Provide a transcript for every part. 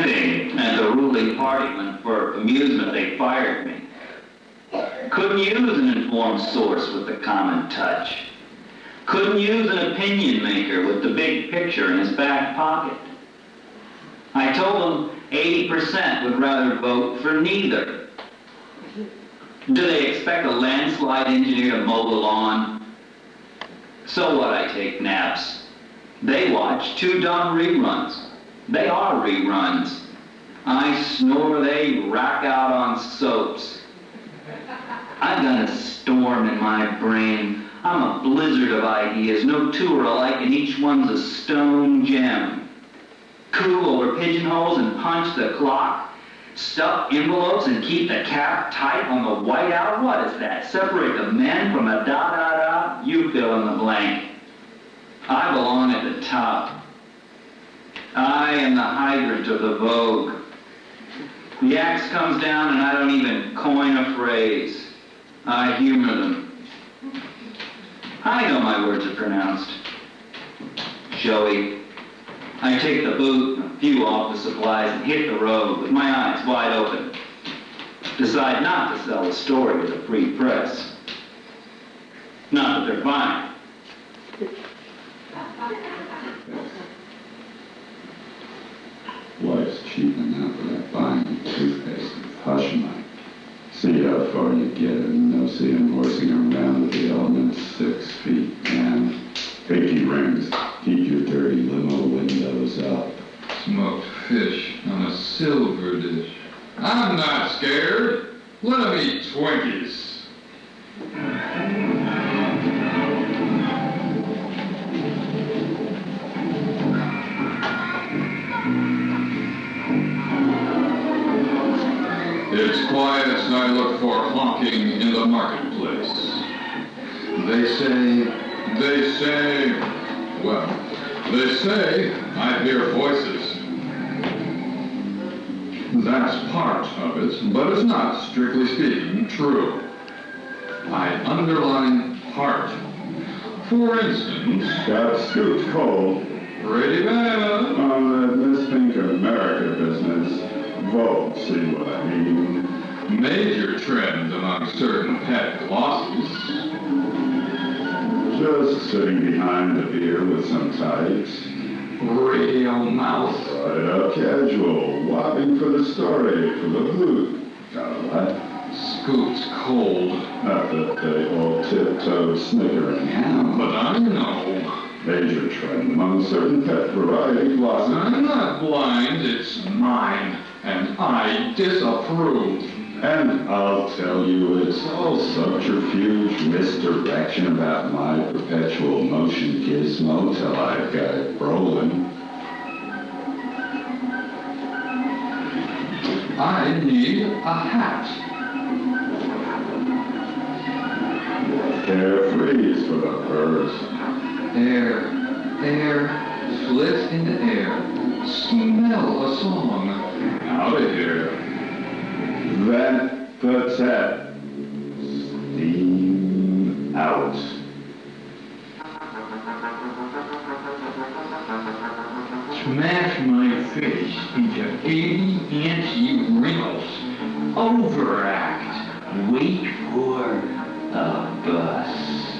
Pretending at the ruling party when for amusement they fired me. Couldn't use an informed source with the common touch. Couldn't use an opinion maker with the big picture in his back pocket. I told them 80% would rather vote for neither. Do they expect a landslide engineer to mow the lawn? So what, I take naps. They watch 2 dumb reruns. They are reruns. I snore, they rack out on soaps. I've got a storm in my brain. I'm a blizzard of ideas, no two are alike, and each one's a stone gem. Coo over pigeonholes and punch the clock. Stuff envelopes and keep the cap tight on the whiteout. What is that? Separate the men from a da-da-da? You fill in the blank. I belong at the top. I am the hydrant of the Vogue. The axe comes down and I don't even coin a phrase. I humor them. I know my words are pronounced. Showy. I take the boot and a few office supplies and hit the road with my eyes wide open. Decide not to sell a story to the free press. Not that they're fine. Life's cheap enough without buying toothpaste and hush money. See how far you get and no see him horsing around with the elements 6 feet down. Pinky rings, keep your dirty limo windows up. Smoked fish on a silver dish. I'm not scared. Let him eat Twinkies. It's quiet as I look for honking in the marketplace. They say I hear voices. That's part of it, but it's not, strictly speaking, true. I underline part. For instance... Got scooped cold. Pretty bad. On that Miss Pink America business. Vogue, see what I mean? Major trend among certain pet glosses. Just sitting behind the beer with some types. Radio mouth. Right up casual, lobbying for the story, for the hoot. Got a lot. Scooped cold. Not that they all tiptoed snickering. But I know. Major trend among certain pet variety glosses. I'm not blind, it's mine. And I disapprove. And I'll tell you, it's all subterfuge, misdirection about my perpetual motion gizmo till I've got it rolling. I need a hat. Carefreeze for the purse. Air, flit in the air. Smell a song. Out of here. Vent the tap. Steam out. Smash my face into 80-inch wrinkles. Overact. Wait for a bus.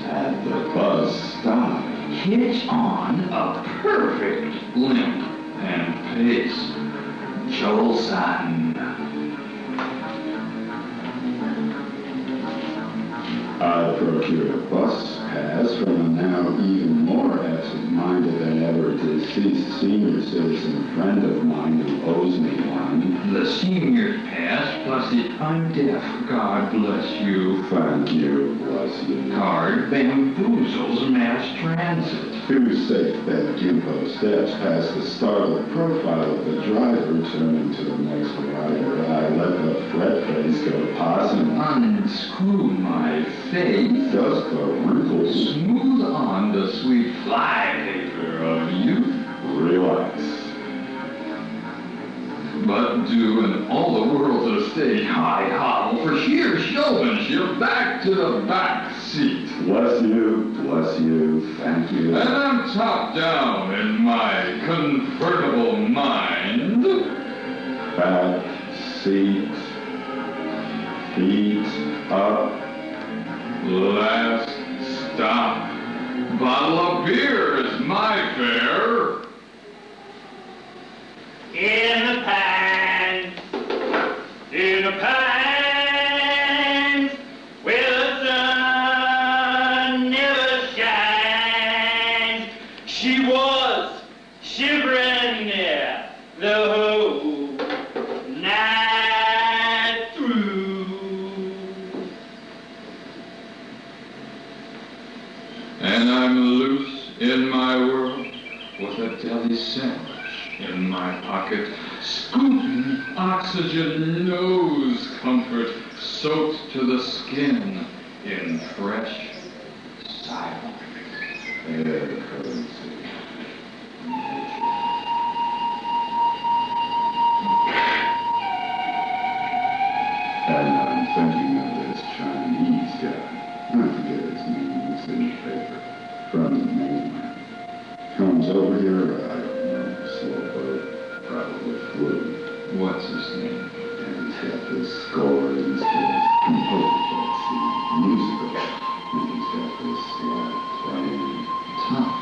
At the bus stop. Hitch on a perfect limp and pace. Joel Sutton. I procured a bus pass from a now even more absent-minded than ever deceased senior citizen friend of mine who owes me one. The senior pass plus it I'm deaf. God bless you. Thank you, bless you. Card bamboozles mass transit. 2 safe bed gimpo steps past the startled profile of the driver, turning to the next rider. I let the fret face go possum. Unscrew my face. Just the wrinkles. Smooth on the sweet flypaper of youth. Relax. But do in all the world to stay high hobble for sheer showmanship back to the back seat. Bless you, thank you. And I'm top down in my convertible mind. seat, feet up. Last stop. Bottle of beer is my fare. In the pines, where the sun never shines, she was shivering there the whole night through. And I'm loose in my world with a deli sandwich in my pocket, scooting oxygen nose comfort soaked to the skin in fresh silence. Air currency. And I'm thinking of this Chinese guy. I forget his name. It's in the paper. From the mainland. Comes over here, I don't know, slow boat, probably flew. What's his name? And he's got this score and he's got this composer, musical. And he's got this playing tough.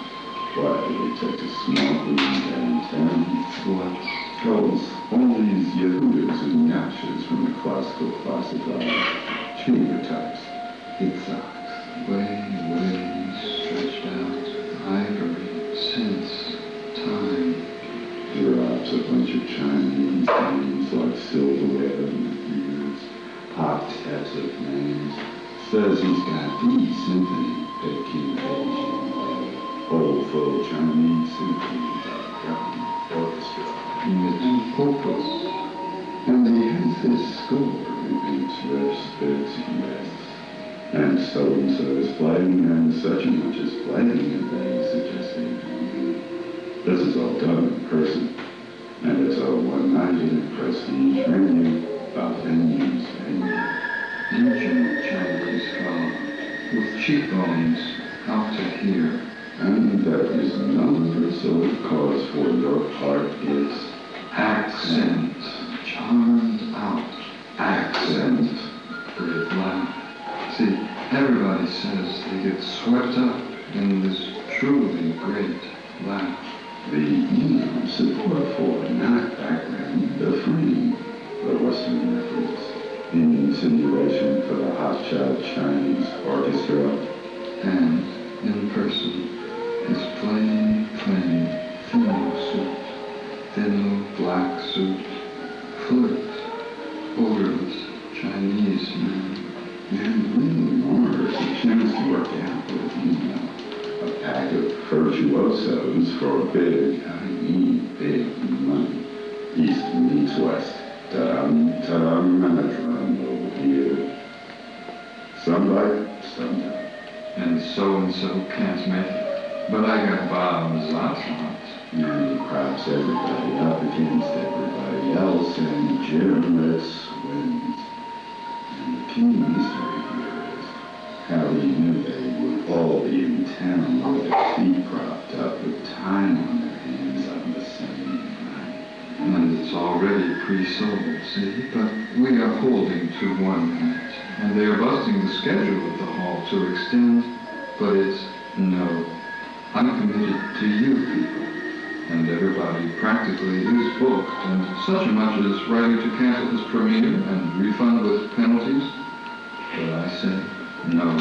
Why did he take a small room downtown? What? Goes all these Yehudas and Yashas from the classical classified chamber types. It sucks. Way stretched out, ivory, since time. Drops a bunch of Chinese names like silverware in the ears, octets of names. Says he's got the symphony, Peking Beijing, old folk Chinese symphony, government orchestra. And purpose. And he has this score in Swift's bits and rests. And so is playing, and such and much is playing, and they suggesting. This is all done in person, and it's a one-night in a prestige venue, venues. Ancient Chinese fellow with cheekbones out to here. And there is another sort of cause for your heart is Accent. Charmed out. accent. Great laugh. See, everybody says they get swept up in this truly great laugh. The support for not background, the frame, the Western reference, insinuation for the hotshot Chinese orchestra. And in person, his plain, thin suit, thin black suit, flirt, odorless Chinese man. And really more is a chance to work out with, a pack of virtuosos for big, I mean big money. East meets West. Ta-dum, and a drum over here. Some bite, some don't. And so can't make it. But I got bottoms, lots of it. And he props everybody up against everybody else, and Jim wins. And the key mystery here is how he knew they would all be in town with their feet propped up with time on their hands on the same night. And it's already pre-sold, see? But we are holding to one night. And they are busting the schedule at the hall to extend, but it's no. I'm committed to you people. And everybody practically is booked, and such a much as ready to cancel his premiere and refund with penalties. But I say, no,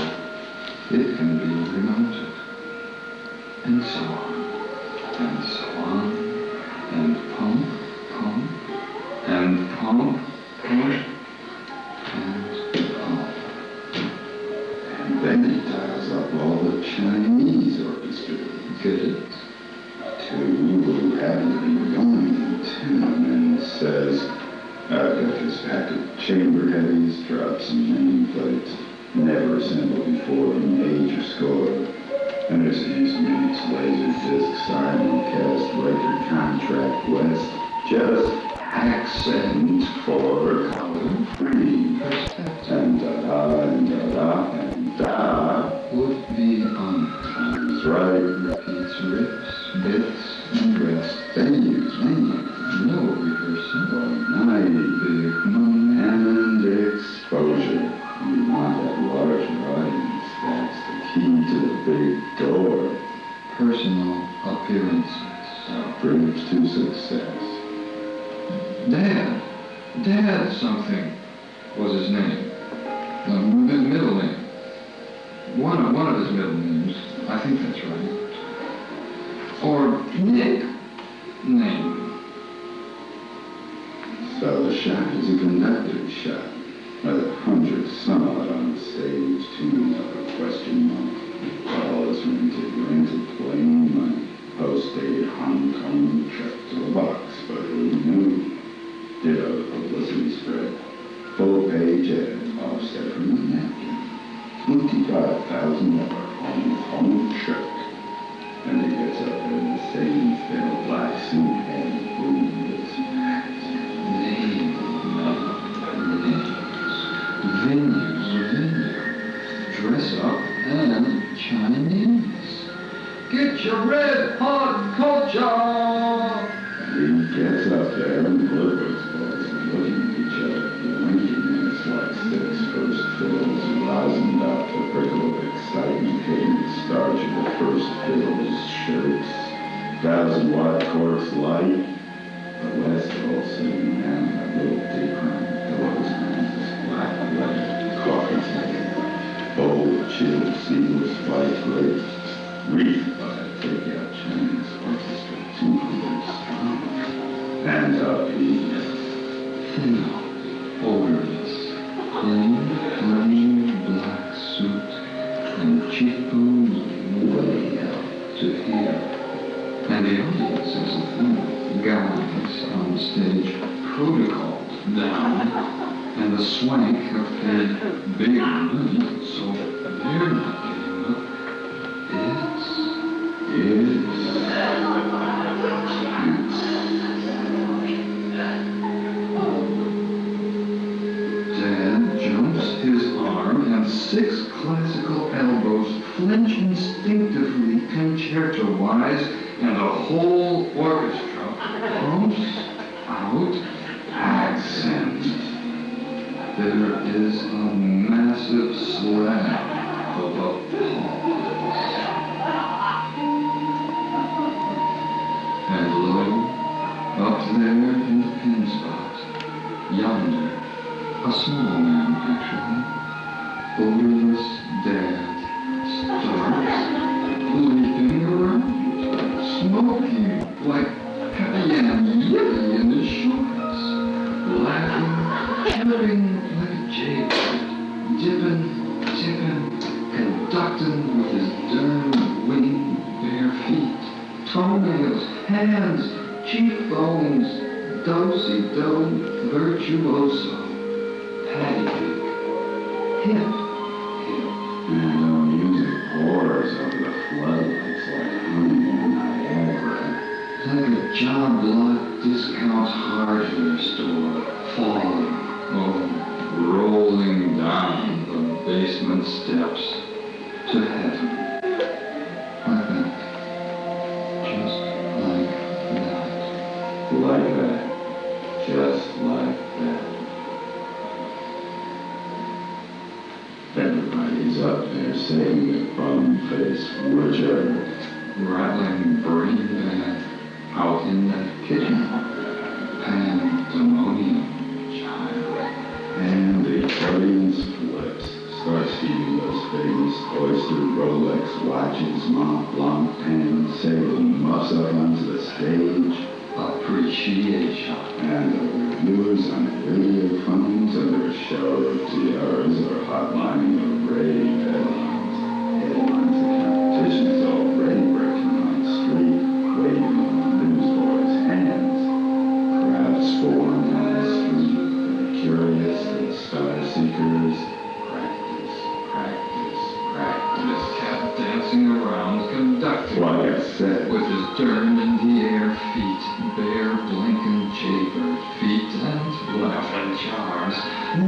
it can be remounted. And so on, and so on, and pump, and pump, and pump. And then he dials up all the Chinese orchestras. Get it? Two who happen to be going in tune and says, I've got this pack of chamber heavies, drop some nameplates, never assembled before the major score. And this is Nate's laser disc simulcast record contract West, just accent for color free. And da-da, and da-da, and da. Would be on Time's right. repeats riffs, bits, and rest. Venues, No rehearsal. all night. Big marriage to success. Dad something was his name. Middle name. One of his middle names. I think that's right. Or Nick name. So the shot is a conductor's shot. With 100 some odd on the stage, tuning up a question mark. All is rented, plain money. Postdated Hong Kong trip to the box, but who knew? Ditto the publicity spread. Full-page ad, offset from the napkin. $25,000 home trick. And he gets up there in the same fiddle black suit and boom, this Names. Venues. Dress up and Chinese. Get your red hot culture! And he gets up there and the Woodward's boys are looking at each other, blinking, and it's like 6 first fiddles rosined out to prickle of excitement, hitting the starch of the first fiddle's shirts. 1,000-watt corks light. The West all sitting down in a little deeper on pillows and this black leather coffee table. Bowl of chilled seedless white grapes. Wreathed by a takeout Chinese orchestra, 200 strong. And upbeat. Odorless. Plain black suit and cheekbones way out to here. And the audience is a thing. Guys on stage protocoled down, and the swank have paid big money, so they're not getting up. Dad jumps his arm, and 6 classical elbows flinch instinctively concerto-wise, and the whole orchestra pumps out accent. There is a massive slap of applause. And lo, up there in the pin spot, yonder, a small man actually, odorless Dad, starts leaping around, smoking like Papayan Yippee in his shorts, laughing, chittering like a jaybird, dipping, tipping, conducting with his darn winged bare feet, toenails, hands, cheekbones, do-si-do, virtuoso, patty hip. And the music pours over the floodlights like honey in Niagara. Like a job lot discount hardware store falling, rolling down the basement steps to heaven. Like that. Just like that. Like that. Just like that. Everybody's up there saying the bum-faced woodger. Rattling brain bag out in that kitchen. Pandemonium, child. And the audience flips. Starts feeding those famous oyster Rolex watches, Mont Blanc pens, sailing muffs up onto the stage. Appreciation. And the reviewers on the radio phones under a show of tiaras or hotlining the rave headlines. Headlines of competitions already breaking on the street, waving the newsboys' hands. Crowds form on the street, the curious, the star seekers. Practice, practice, practice. Kept dancing around, conducting. Like I said, With his turned in the air feet, bare blinking jaybird feet, and laughing jars,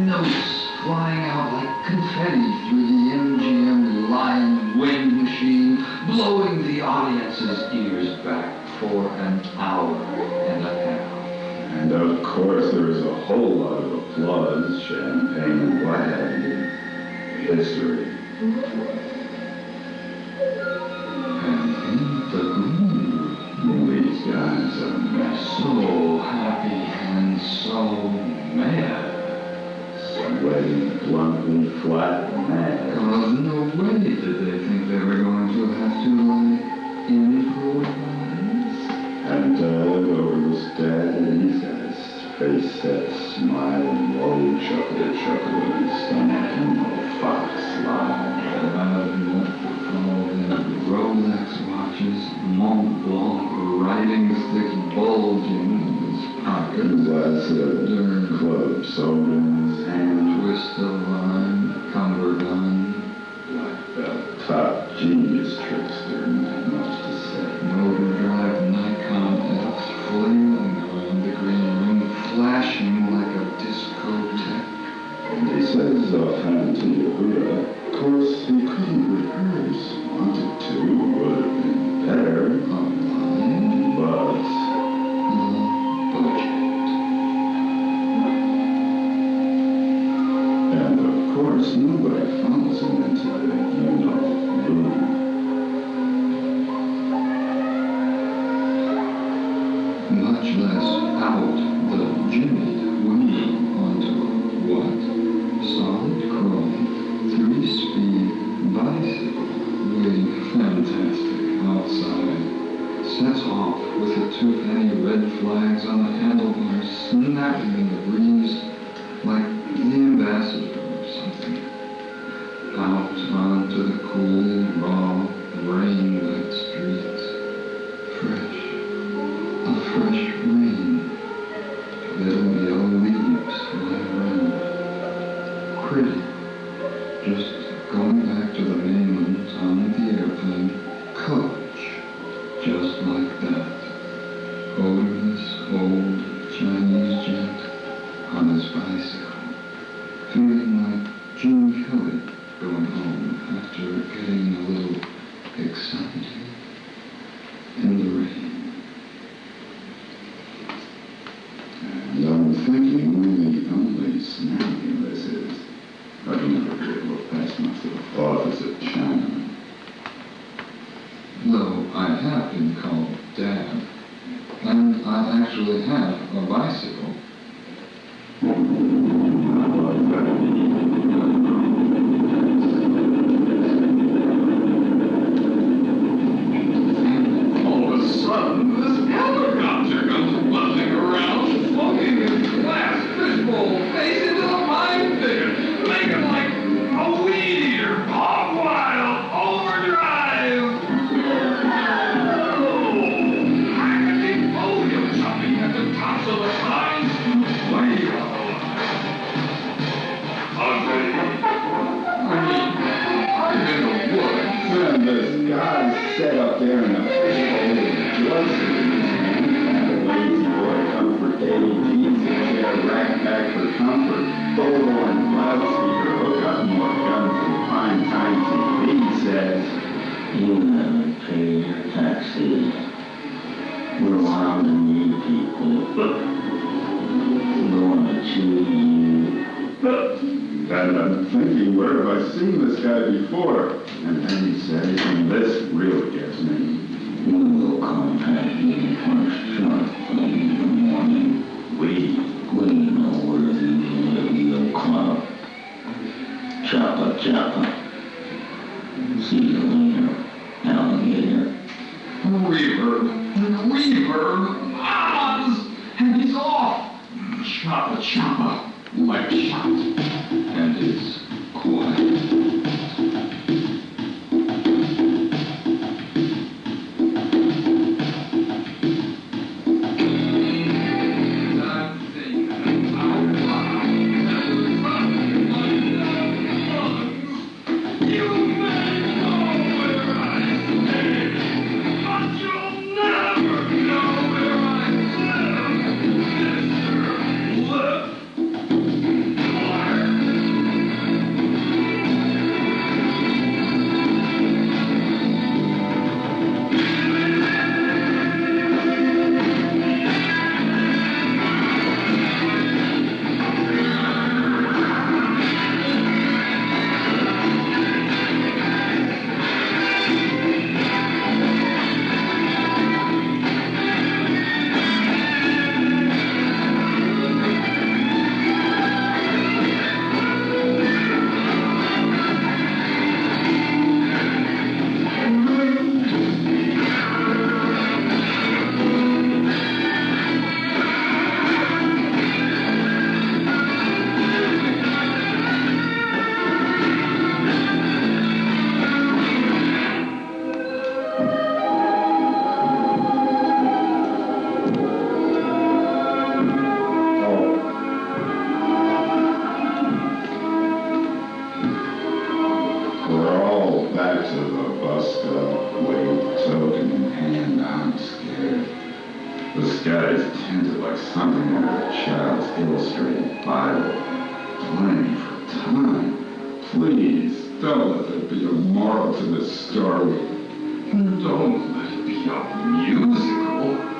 notes flying out like confetti through the MGM line wind machine, blowing the audience's ears back for an hour and a half. and of course there is a whole lot of applause, champagne, and what have you. History. And in the green room, These guys are way, bluntly, flat, mad. Well, no way did they think they were going to have to, improvise. And Doug over was dead, he said, his face set, smiling, low, chuckle, and his stomach, and no fox lie. Rolex watches, Mont Blanc writing stick bulging in his pocket. Glass of club soda in his hand. Twist of line, cummerbund. Black belt, top genius trickster, not much to say. Motor drive Nikon F's flailing around the green room, flashing like a discotheque. And he says offhand to Yehuda, of course he couldn't rehearse. Wanted to, would have been better. Online, But budget. and of course nobody follows him into the, room. Much less out the jimmied wheel onto a what? Solid chrome, 3-speed bicycle, waiting fantastic outside. Sets off with the 2-penny red flags on the handlebars snapping in the breeze like the ambassador or something. Out onto the cool, raw, rain-wet streets. Fresh. A fresh rain. Little yellow leaves lie around. Pretty. Just going back to the mainland on the airplane. Coach. Just like that. Odorless, old Chinese gent on his bicycle. Feeling like Gene Kelly going home after getting a little excited in the rain. And I'm thinking the only scenario this is, I'd never be able to pass myself off as a Chinaman. Though I have been called Dad, and I actually have a bicycle. All of a sudden, this helicopter comes buzzing around, floating his glass fishbowl face into the minefield, making like a weed eater, hog wild, overdrive. Practically podium jumping at the tops of the pines, way up the line. Ugly. I'm in the woods. Man, this guy set up there in a fishbowl with a joystick in his hand, and a lazy boy comfort day, jeans and chair, rack back for comfort, photo and loudspeaker, hook up more guns than prime time TV says, You haven't paid your taxes. We're rounding you people. Going to chew you. and I'm thinking, where have I seen this guy before? And then he says, and this really gets me. We will contact you first sharp thing in the morning. We know where you live, club. Choppa, choppa. See you later, alligator. Reverb, Oz, and he's off. Choppa, choppa, like shot. And it's quiet. Never know where I live, Mr. Lip. sky is tinted like something out of a child's illustrated Bible. Playing for time. Please, don't let there be a moral to this story. Don't let it be a musical.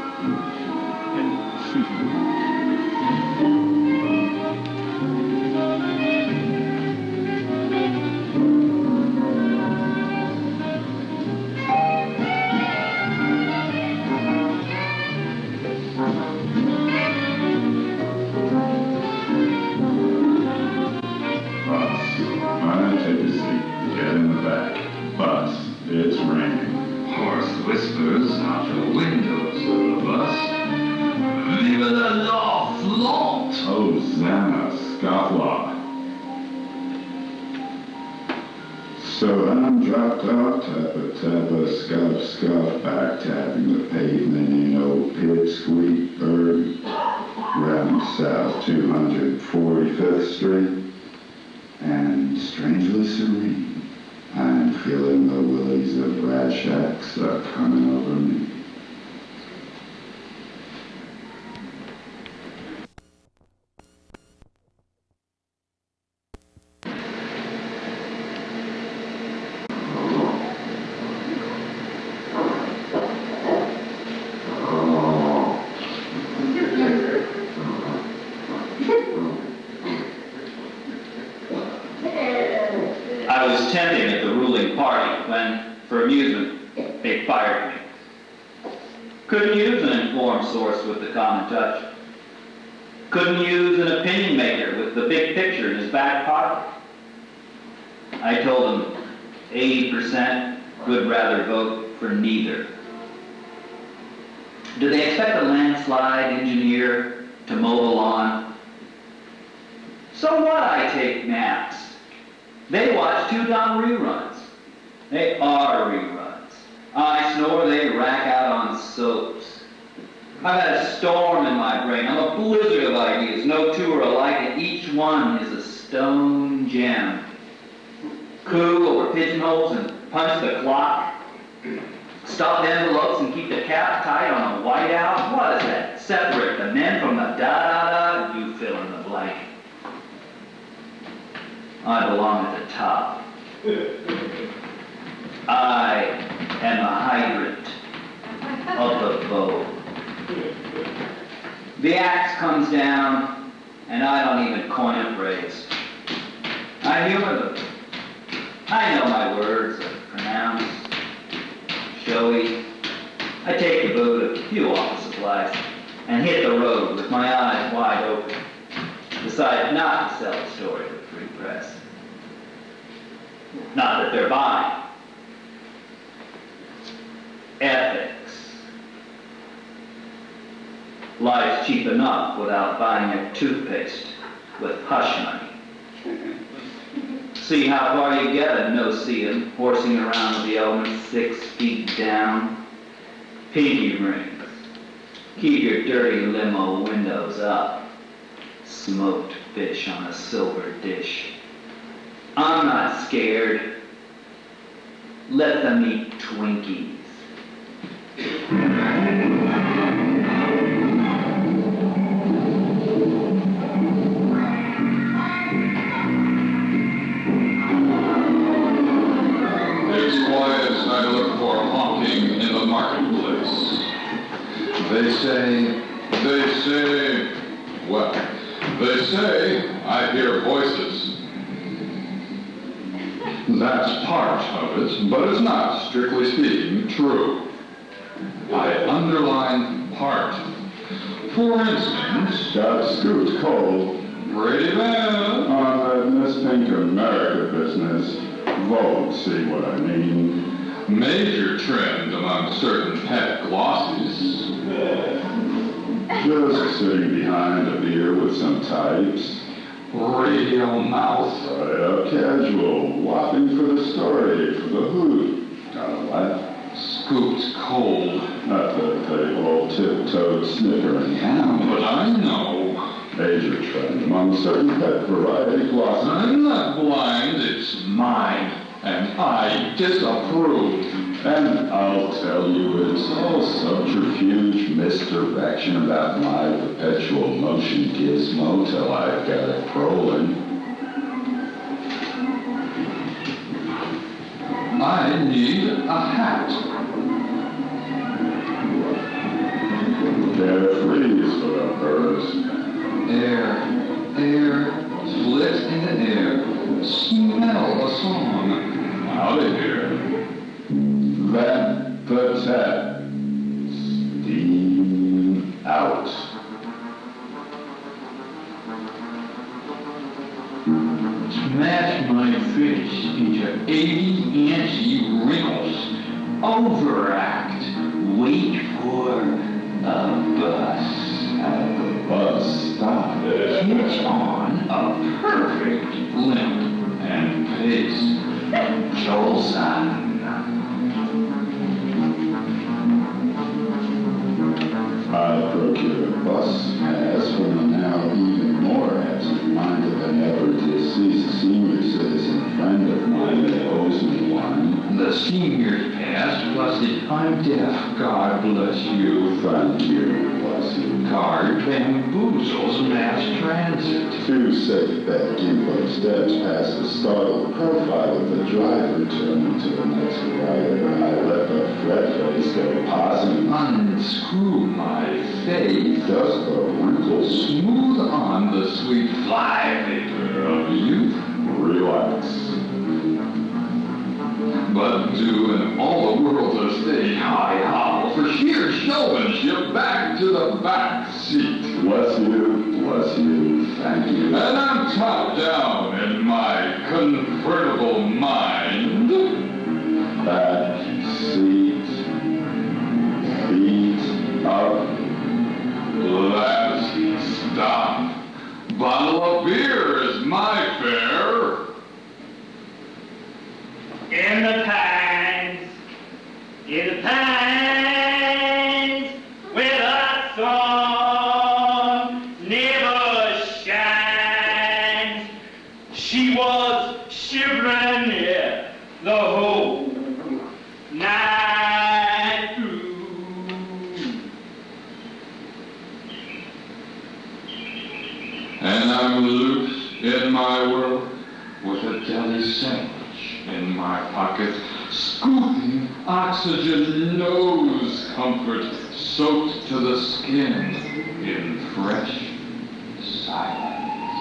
It's raining. Hoarse whispers out the windows of the bus. Vive la flaunt! Hosanna, scofflaw. So I'm dropped off, tappa, scuff, back tapping the pavement, you know, pipsqueak bird, round south 245th Street, and strangely serene. I'm feeling the willies of Radshacks coming over me. I was temping at the ruling party when, for amusement, they fired me. Couldn't use an informed source with the common touch. Couldn't use an opinion maker with the big picture in his back pocket. I told them 80% would rather vote for neither. Do they expect a landslide engineer to mow the lawn? So what? I take naps. They watch 2 dumb reruns. They are reruns. I snore, they rack out on soaps. I've had a storm in my brain. I'm a blizzard of ideas. No two are alike, and each one is a stone gem. Coo over pigeonholes and punch the clock. Stuff envelopes and keep the cap tight on a whiteout. What is that? Separate the men from the da-da-da. You fill in the blank. I belong at the top. I am a hydrant of the bow. The axe comes down, and I don't even coin a phrase. I humor them. I know my words are pronounced, showy. I take the boot, a few office supplies, and hit the road with my eyes wide open. Decide not to sell the story to the free press. Not that they're buying. Ethics. Life's cheap enough without buying a toothpaste with hush money. See how far you get and no seeing, horsing around with the elements 6 feet down. Pinky rings. Keep your dirty limo windows up. Smoked fish on a silver dish. I'm not scared. Let them eat Twinkies. It's quiet as I look for hawking in the marketplace. They say I hear voices. That's part of it, but it's not, strictly speaking, true. I underline part. For instance, Got scooped cold pretty bad. on that Miss Pink America business. Vogue, see what I mean? Major trend among certain pet glossies. Just sitting behind a beer with some types. Radio mouth. Right up casual, whopping for the story, for the hoot. Gotta laugh. Scooped cold. Not that they all tiptoed snickering down. But I know. Major trend among certain pet variety glosses. I'm not blind, it's mine. And I disapprove. And I'll tell you, it's all subterfuge, misdirection about my perpetual motion gizmo till I've got it rolling. I need a hat. They're freeze for the birds. Air, split in the air. Smell a song. Out of here. Let the tap steam out. Smash my fish into 80-inch wrinkles. Overact. Wait for a bus. At the bus stop. Hitch on a perfect limp and pace. Joelson. I procure a bus pass from a now even more absent-minded than ever deceased senior citizen friend of mine that owes me one. The senior's pass plus the I'm deaf, God bless you. Thank you, bless you. Card bamboozles mass transit. 2 safe bet gimpo steps past the startled profile of the driver turning to the next rider. I let the fret face go possum. Unscrew my faith. Does the wrinkles Smooth on the sweet fly vapor of youth. relax? But do an all-the-world estate high-howl for sheer showmanship back to the back seat. Bless you, thank you. And I'm top down in my convertible mind. Back seat, feet up. Last stop. Bottle of beer is my fare. In the pines, where the sun never shines. She was shivering here the whole night through. And I'm loose in my world with a deli sandwich in my pocket, scooting oxygen nose comfort soaked to the skin in fresh silence.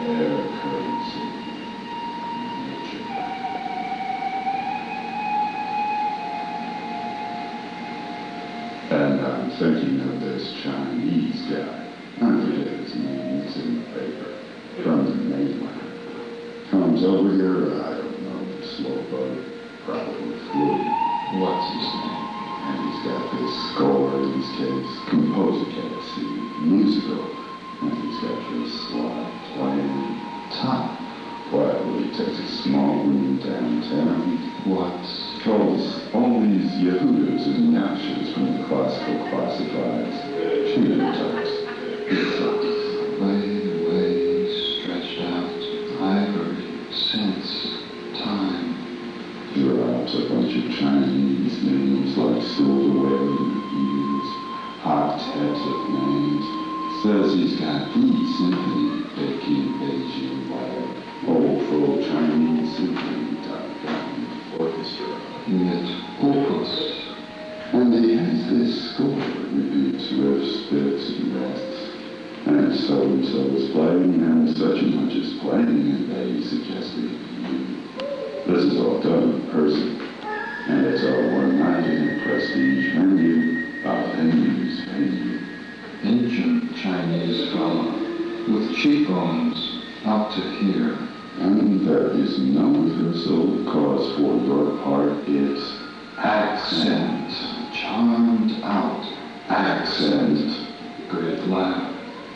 Air currency. And I'm thinking of this Chinese guy. I forget his name, it's in the paper. From the mainland. Comes over here, I don't know, slow boat, probably flew. What's his name? And he's got this score in his case, composer can't see, musical. And he's got this slide playing top. While he takes a small room downtown. What? Calls all these Yehudas and Yashas from the classical classifieds. Shooting types. It sucks. Way stretched out, ivory, sense, time. He drops a bunch of Chinese names like silverware and ears, octets of names. Says he's got the symphony Peking, Beijing, Lab, old full Chinese symphony.com orchestra. Yet opus. And he has this score with its riffs, bits, and rests. And so-and-so is playing, and such and much is playing, and they suggested you. This is all done in person, and it's all one night in a prestige venue, a venue's venue. Ancient Chinese fella with cheekbones out to here. And there is no rehearsal cause for your part, it's Accent. Charmed out. accent. Great laugh.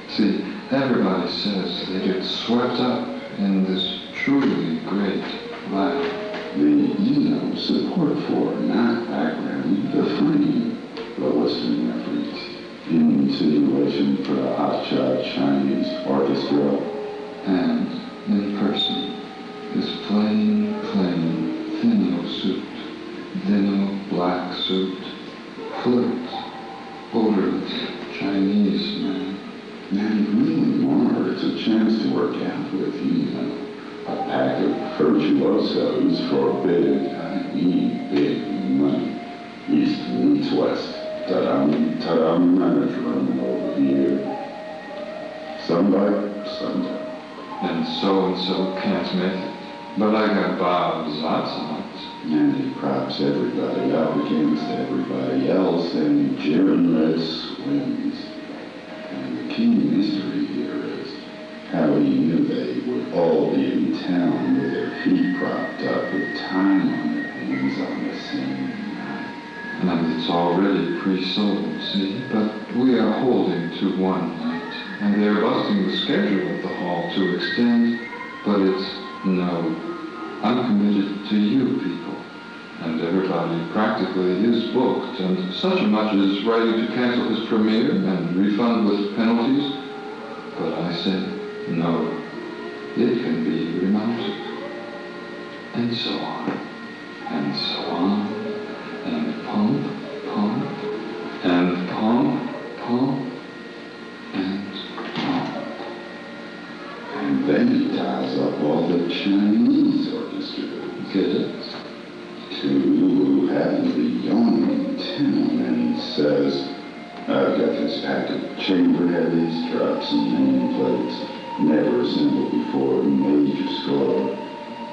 See, everybody says they get swept up in this truly great laugh. The, support for, not background, the frame, the listening efforts, insinuation for the hotshot Chinese orchestra. And in person, this plain, thinno suit, thinno chance to work out with you, a pack of virtuosos forbid, I need big money. East meets west. Ta-dum, ta-dum, management over here. Somebody, someday. And so can't make it. But I got Bob's odds. And he props everybody up against everybody else, and Jim Ritz wins. And the key mystery here is how he knew they would all be in town with their feet propped up with time on their hands on the same night. And it's already pre-sold, see? But we are holding to one night. And they're busting the schedule at the hall to extend, but it's no. I'm committed to you people. And everybody practically is booked, and such a much as writing to cancel his premiere and refund with penalties. But I say, no, it can be remounted. And so on, and so on, and pump, and pump, and pump. And then he ties up all the Chinese orchestras. Get it? Who happen to be young in town, and says, I've got this pack of chamber heavies, drops and nameplates, never assembled before, major score.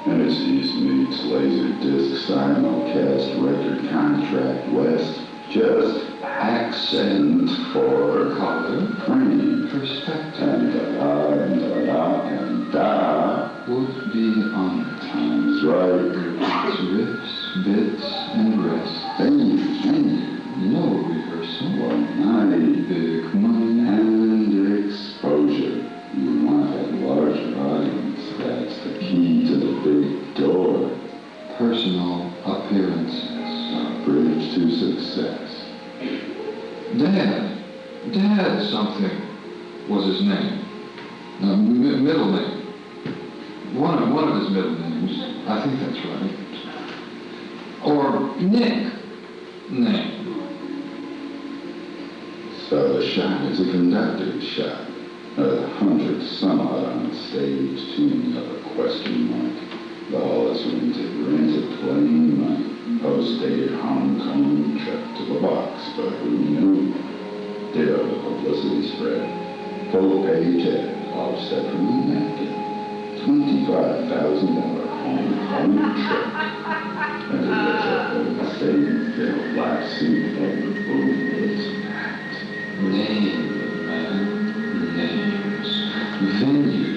And it's East meets laser disc simulcast record contract west, just accent for color, frame, Perspective. and da Would be on times right. It's riffs, bits, and rest. Thank No rehearsal. Money, Big money. and exposure. You want that larger audience. That's the key to the big door. Personal appearances. A bridge to success. Dad something was his name. Middle name. One of his middle names. I think that's right. Or Nick. Name. So the shot is a conductor's shot. 100 some odd on stage, tuning up a question mark. The hall is rented plain money. Post-dated Hong Kong trip to the box, but who knew? Ditto the publicity spread. Full-page ad, offset from the napkin. $25,000 Hong Kong trip. And it gets up in the same film, black suit, and boom, it's packed. Name, man. Names. Venue.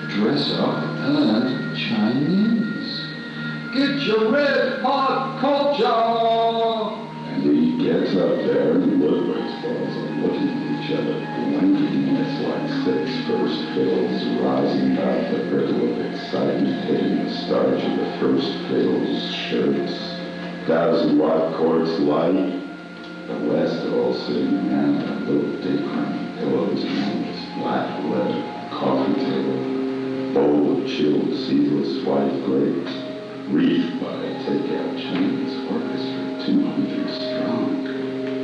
Dress up and Chinese. Get your red hot culture! And he gets up there and Woodward's balls are looking at each other, blinking, and it's like 6 first fills rising out the ripple of excitement, hitting the starch of the first fills, shirts, 1,000-watt courts light. The West all sitting around on little daycrummy pillows on this black leather coffee table, bowl of chilled seedless white grapes, wreathed by a takeout Chinese orchestra, 200 strong.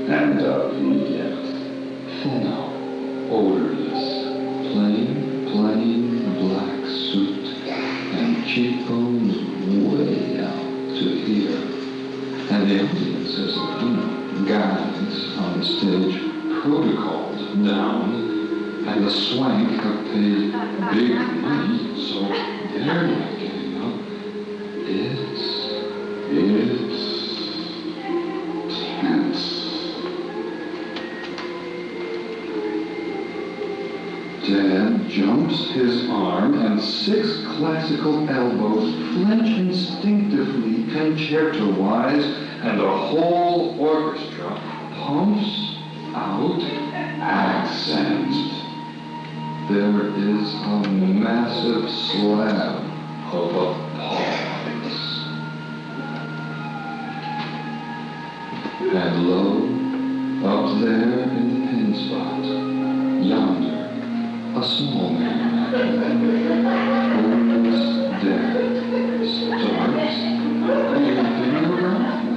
And up he gets. Thinno, odorless, plain black suit, and cheekbones way out to here. And the audience is, guys on stage protocoled down, and the swank have paid big money, so they're not getting up. It's tense. Dad jumps his arm, and 6 classical elbows flinch instinctively, concerto-wise, and the whole orchestra pumps out accent. There is a massive slab of applause. And lo, up there in the pin spot, yonder, a small man, almost dead, starts creeping around,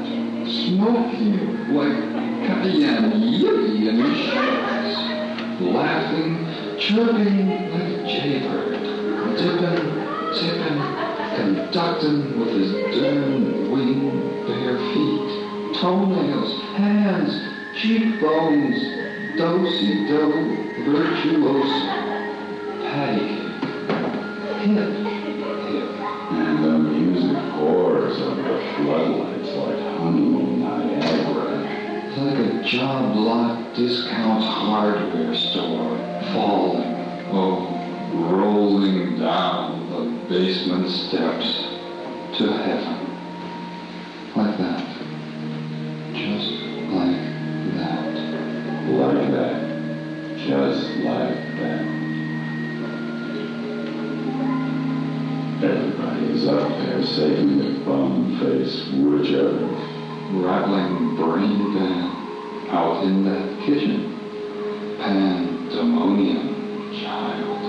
smoking like cayenne yippee in his shorts, laughing chirping like a jaybird, dipping, tipping, conducting with his darn winged bare feet, toenails, hands, cheekbones, do-si-do, virtuoso, patty cake, hip, And the music pours over the floodlights like honey in Niagara. like a job lot discount hardware store, falling, rolling down the basement steps to heaven. Like that. Just like that. Like that. Just like that. Everybody's up there saving their bum-faced whichever. Rattling brain band out in that kitchen. Pandemonium, child.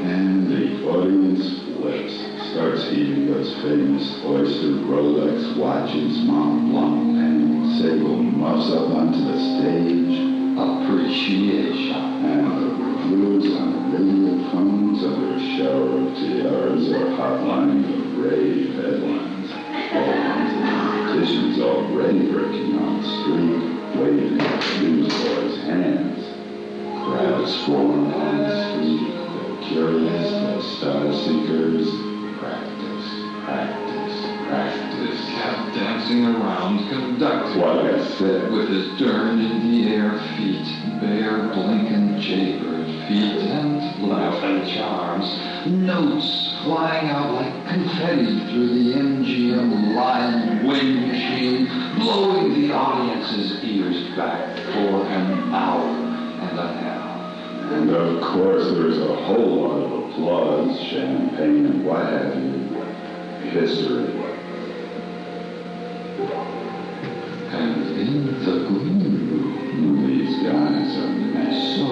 And the audience flips, starts heaving those famous oyster Rolex watches, Mont Blanc, and sable muffs up onto the stage. Appreciation. And the reviews on the radio phones under a shower of tiaras are hotlining the rave headlines. All kinds of competitions already breaking on the street, waving the newsboys' hands. Crowds form on the street, the curious, the star-seekers. Practice, practice, practice. Kept dancing around, conducting. What I said. With his darn in the air feet, bare blinking jaybird feet, and laughing charms, notes flying out like confetti through the MGM line wind machine, blowing the audience's ears back for an hour and a half. And of course there's a whole lot of applause, champagne, and what have you. History. And in the green room, These guys are mad. so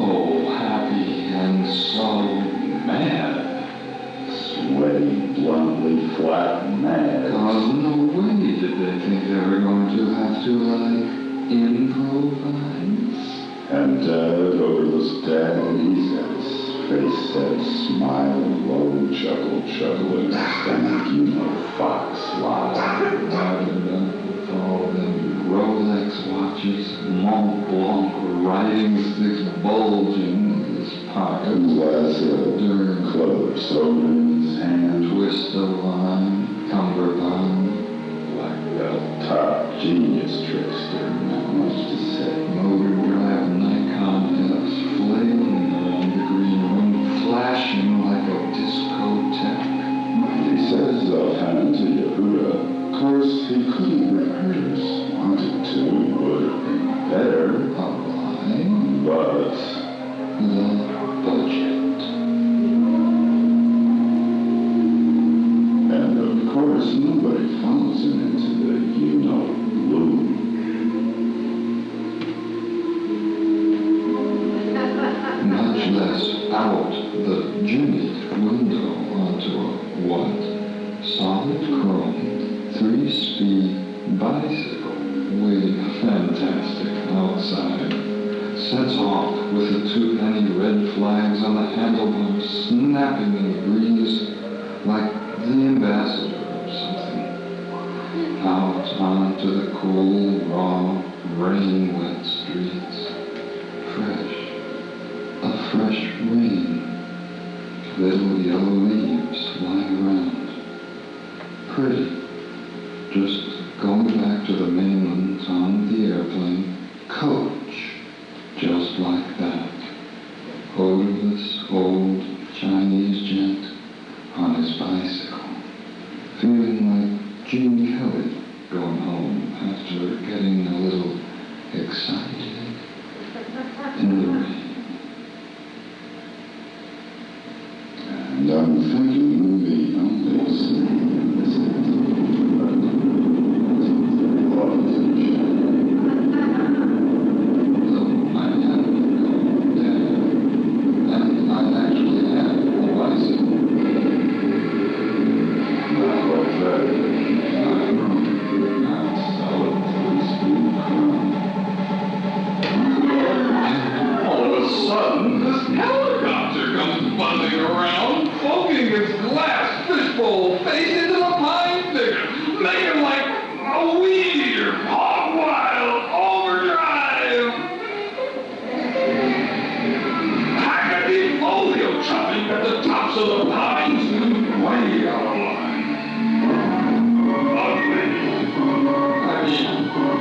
happy and so mad. Sweaty, bluntly flat mad. Cause no way did they think they were going to have to, improvise. And Dad overlooks Dad, and he says, face said, smile, low, chuckling, stank, fox, lie. Routed up with all them Rolex watches, Mont Blanc riding sticks bulging in his pocket, Glass of darn club soda in his hand, twist of lime, cummerbund, black belt top, genius trickster, not much to say. motor drive Nikon F's flailing around the green room, flashing like a discotheque. And he says offhand to Yehuda, of course he couldn't rehearse, wanted to, would have been better, A lie, but the budget. and of course nobody follows him into the you-know-loom. Much less out the jimmied window onto a what? Solid chrome, 3-speed bicycle, waiting fantastic outside. Sets off with the 2-penny red flags on the handlebars snapping in the breeze like the ambassador or something. Out onto the cool, raw, rain-wet streets. Fresh. A fresh rain. Little yellow leaves lying around. Pretty. Just going back to the mainland on the airplane. Coach. Just like that. Odorless old Chinese gent on his bicycle. Feeling like Gene Kelly going home after getting a little excited in the rain. And I'm thinking the only Though I am dead, and I actually have a bicycle. not like that. Not solid 3-speed chrome. All of a sudden, this helicopter bounding around, poking his glass fishbowl face into the pine thicket, making like a weed or hog wild overdrive. Hackety folio chopping at the tops of the pines, way out of line. Ugly.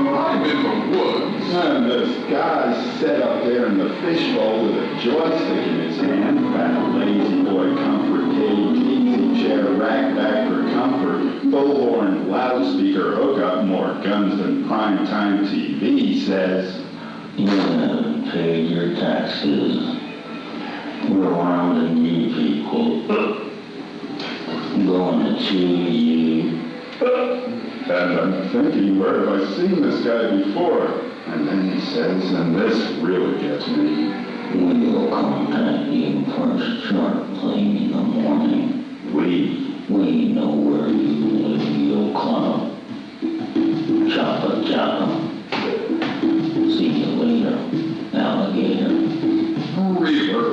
I'm in the woods. And this guy sat up there in the fishbowl with a joystick in his hand, fat lazy boy comfort cage, easy chair, rack back for comfort, bullhorn, loudspeaker, hookup, more guns than primetime TV, says, You haven't paid your taxes. We're around to need people. Going to chew you. and I'm thinking, where have I seen this guy before? And then he says, and this really gets me, We'll contact you first sharp thing in the morning. We know where you live, you'll club. Choppa choppa. See you later, alligator. Reaver,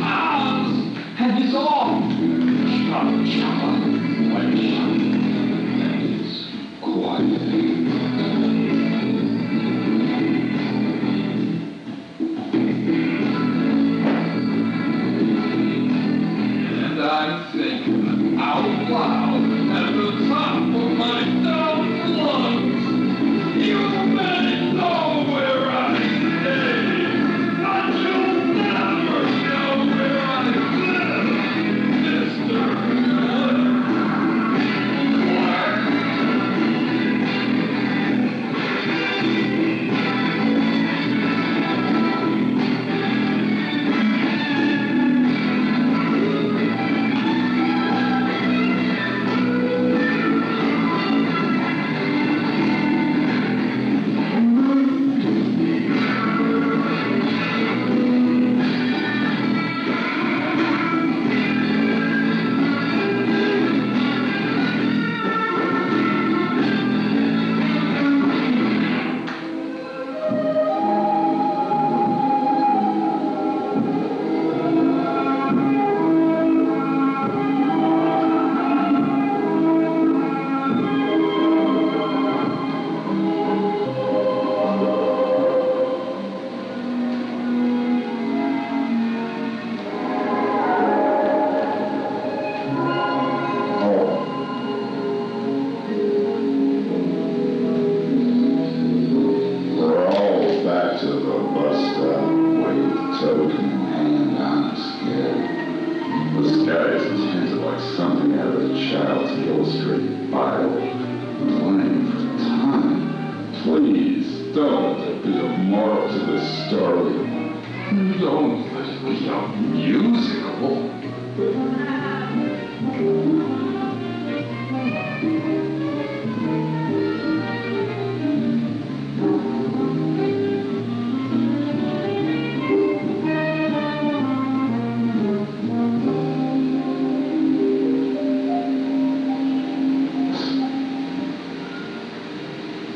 Oz, and he's off. Choppa choppa, like and it's quiet. And I'm thinking out loud at the top of my dumb lungs. You may know where I stay, but you'll never know where I live, Mr.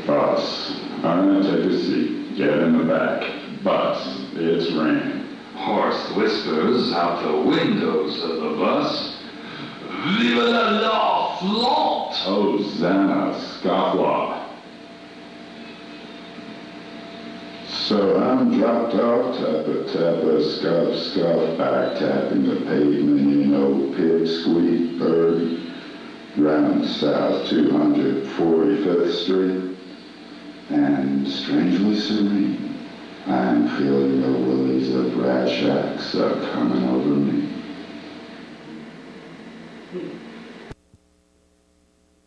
Bus. I'm gonna take a seat. Get in the back. Bus. It's raining. Hoarse whispers out the windows of the bus. Vive la flaunt! Hosanna, scofflaw. So I'm dropped off, tappa, scuff, scuff, back tapping the pavement, you know, pig, squeak, bird, round south 245th Street, and strangely serene, I'm feeling the willies of Rashaks coming over me.